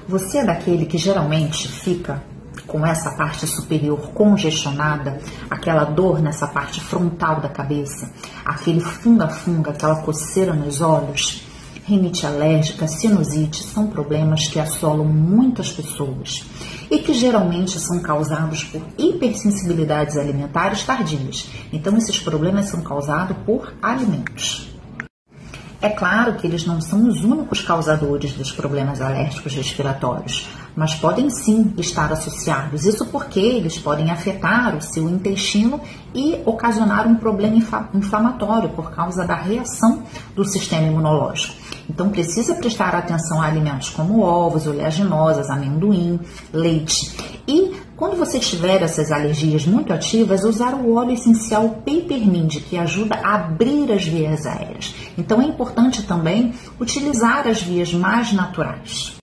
Você é daquele que geralmente fica com essa parte superior congestionada, aquela dor nessa parte frontal da cabeça, aquele funga-funga, aquela coceira nos olhos? Rinite alérgica, sinusite são problemas que assolam muitas pessoas e que geralmente são causados por hipersensibilidades alimentares tardias. Então, esses problemas são causados por alimentos. É claro que eles não são os únicos causadores dos problemas alérgicos respiratórios, mas podem sim estar associados. Isso porque eles podem afetar o seu intestino e ocasionar um problema inflamatório por causa da reação do sistema imunológico. Então, precisa prestar atenção a alimentos como ovos, oleaginosas, amendoim, leite. E quando você tiver essas alergias muito ativas, usar o óleo essencial Peppermint, que ajuda a abrir as vias aéreas. Então, é importante também utilizar as vias mais naturais.